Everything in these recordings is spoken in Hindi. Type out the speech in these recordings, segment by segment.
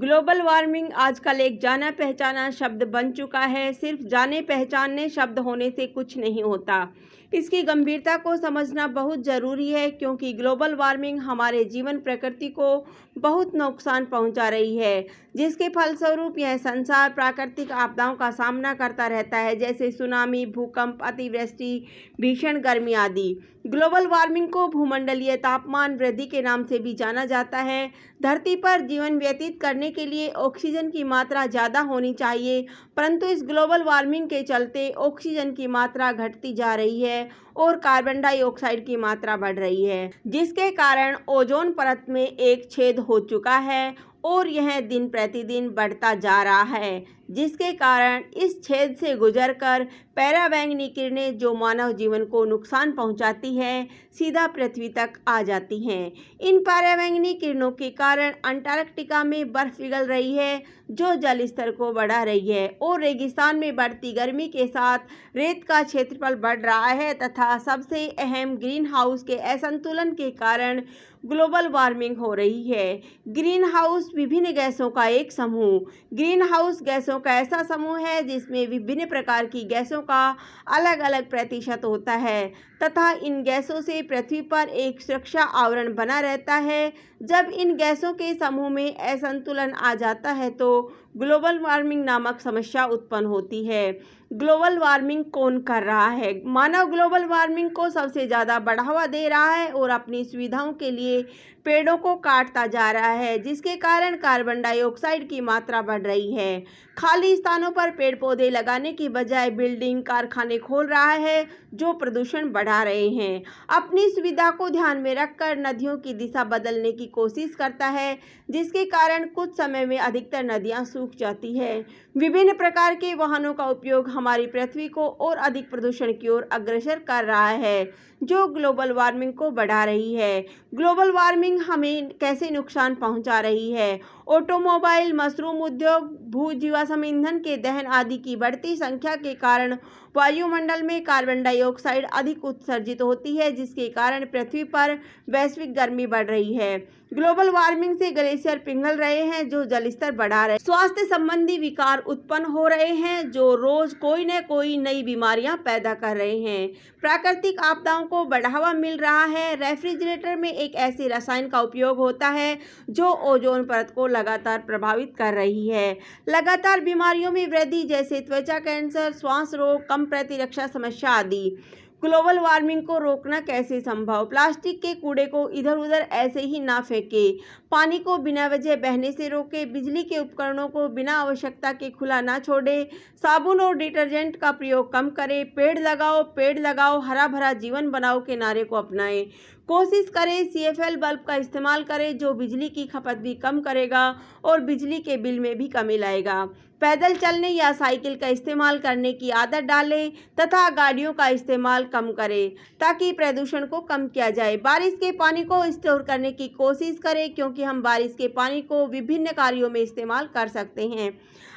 ग्लोबल वार्मिंग आजकल एक जाना पहचाना शब्द बन चुका है। सिर्फ जाने पहचाने शब्द होने से कुछ नहीं होता। इसकी गंभीरता को समझना बहुत ज़रूरी है, क्योंकि ग्लोबल वार्मिंग हमारे जीवन प्रकृति को बहुत नुकसान पहुंचा रही है, जिसके फलस्वरूप यह संसार प्राकृतिक आपदाओं का सामना करता रहता है, जैसे सुनामी, भूकंप, अतिवृष्टि, भीषण गर्मी आदि। ग्लोबल वार्मिंग को भूमंडलीय तापमान वृद्धि के नाम से भी जाना जाता है। धरती पर जीवन व्यतीत करने के लिए ऑक्सीजन की मात्रा ज़्यादा होनी चाहिए, परंतु इस ग्लोबल वार्मिंग के चलते ऑक्सीजन की मात्रा घटती जा रही है और कार्बन डाइऑक्साइड की मात्रा बढ़ रही है, जिसके कारण ओजोन परत में एक छेद हो चुका है और यह दिन प्रतिदिन बढ़ता जा रहा है, जिसके कारण इस छेद से गुजरकर पराबैंगनी किरणें, जो मानव जीवन को नुकसान पहुंचाती हैं, सीधा पृथ्वी तक आ जाती हैं। इन पराबैंगनी किरणों के कारण अंटार्कटिका में बर्फ पिघल रही है, जो जल स्तर को बढ़ा रही है, और रेगिस्तान में बढ़ती गर्मी के साथ रेत का क्षेत्रफल बढ़ रहा है तथा सबसे अहम ग्रीन हाउस के असंतुलन के कारण ग्लोबल वार्मिंग हो रही है। ग्रीन हाउस विभिन्न गैसों का एक समूह। ग्रीन हाउस गैसों का ऐसा समूह है जिसमें विभिन्न प्रकार की गैसों का अलग अलग प्रतिशत होता है तथा इन गैसों से पृथ्वी पर एक सुरक्षा आवरण बना रहता है। जब इन गैसों के समूह में असंतुलन आ जाता है तो ग्लोबल वार्मिंग नामक समस्या उत्पन्न होती है। ग्लोबल वार्मिंग कौन कर रहा है? मानव ग्लोबल वार्मिंग को सबसे ज़्यादा बढ़ावा दे रहा है और अपनी सुविधाओं के लिए पेड़ों को काटता जा रहा है, जिसके कारण कार्बन डाइऑक्साइड की मात्रा बढ़ रही है। खाली स्थानों पर पेड़ पौधे लगाने की बजाय बिल्डिंग, कारखाने खोल रहा है, जो प्रदूषण बढ़ा रहे हैं। अपनी सुविधा को ध्यान में रखकर नदियों की दिशा बदलने की कोशिश करता है, जिसके कारण कुछ समय में अधिकतर नदियां सूख जाती है। विभिन्न प्रकार के वाहनों का उपयोग हमारी पृथ्वी को और अधिक प्रदूषण की ओर अग्रसर कर रहा है, जो ग्लोबल वार्मिंग को बढ़ा रही है। ग्लोबल वार्मिंग हमें कैसे नुकसान पहुंचा रही है? ऑटोमोबाइल, मशरूम उद्योग, भू जीवाश्म ईंधन के दहन आदि की बढ़ती संख्या के कारण वायुमंडल में कार्बन डाइऑक्साइड अधिक उत्सर्जित होती है, जिसके कारण पृथ्वी पर वैश्विक गर्मी बढ़ रही है। ग्लोबल वार्मिंग से ग्लेशियर पिघल रहे हैं, जो जल स्तर बढ़ा रहे हैं। स्वास्थ्य संबंधी विकार उत्पन्न हो रहे हैं, जो रोज कोई न कोई नई बीमारियां पैदा कर रहे हैं। प्राकृतिक आपदाओं को बढ़ावा मिल रहा है। रेफ्रिजरेटर में एक ऐसे रसायन का उपयोग होता है जो ओजोन परत को लगातार प्रभावित कर रही है। लगातार बीमारियों में वृद्धि, जैसे त्वचा कैंसर, श्वास रोग, कम प्रतिरक्षा समस्या आदि। ग्लोबल वार्मिंग को रोकना कैसे संभव? प्लास्टिक के कूड़े को इधर उधर ऐसे ही ना फेंकें। पानी को बिना वजह बहने से रोकें। बिजली के उपकरणों को बिना आवश्यकता के खुला ना छोड़ें। साबुन और डिटर्जेंट का प्रयोग कम करें। पेड़ लगाओ, हरा भरा जीवन बनाओ के नारे को अपनाएं। कोशिश करें CFL बल्ब का इस्तेमाल करें, जो बिजली की खपत भी कम करेगा और बिजली के बिल में भी कमी लाएगा। पैदल चलने या साइकिल का इस्तेमाल करने की आदत डालें तथा गाड़ियों का इस्तेमाल कम करें, ताकि प्रदूषण को कम किया जाए। बारिश के पानी को स्टोर करने की कोशिश करें, क्योंकि हम बारिश के पानी को विभिन्न कार्यों में इस्तेमाल कर सकते हैं।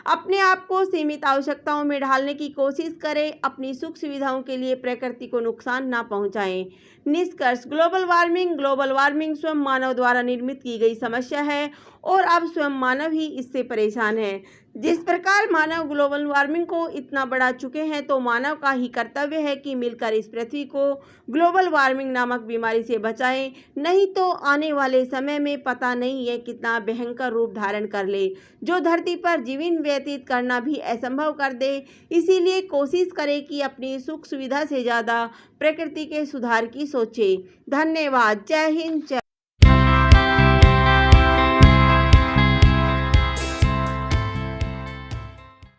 अपने आप को सीमित आवश्यकताओं में ढालने की कोशिश करें। अपनी सुख सुविधाओं के लिए प्रकृति को नुकसान ना पहुंचाएं। निष्कर्ष: ग्लोबल वार्मिंग स्वयं मानव द्वारा निर्मित की गई समस्या है और अब स्वयं मानव ही इससे परेशान है। जिस प्रकार मानव ग्लोबल वार्मिंग को इतना बढ़ा चुके हैं, तो मानव का ही कर्तव्य है कि मिलकर इस पृथ्वी को ग्लोबल वार्मिंग नामक बीमारी से बचाएं, नहीं तो आने वाले समय में पता नहीं है कितना भयंकर रूप धारण कर ले, जो धरती पर जीवन व्यतीत करना भी असंभव कर दे। इसीलिए कोशिश करें कि अपनी सुख सुविधा से ज़्यादा प्रकृति के सुधार की सोचें। धन्यवाद। जय हिंद।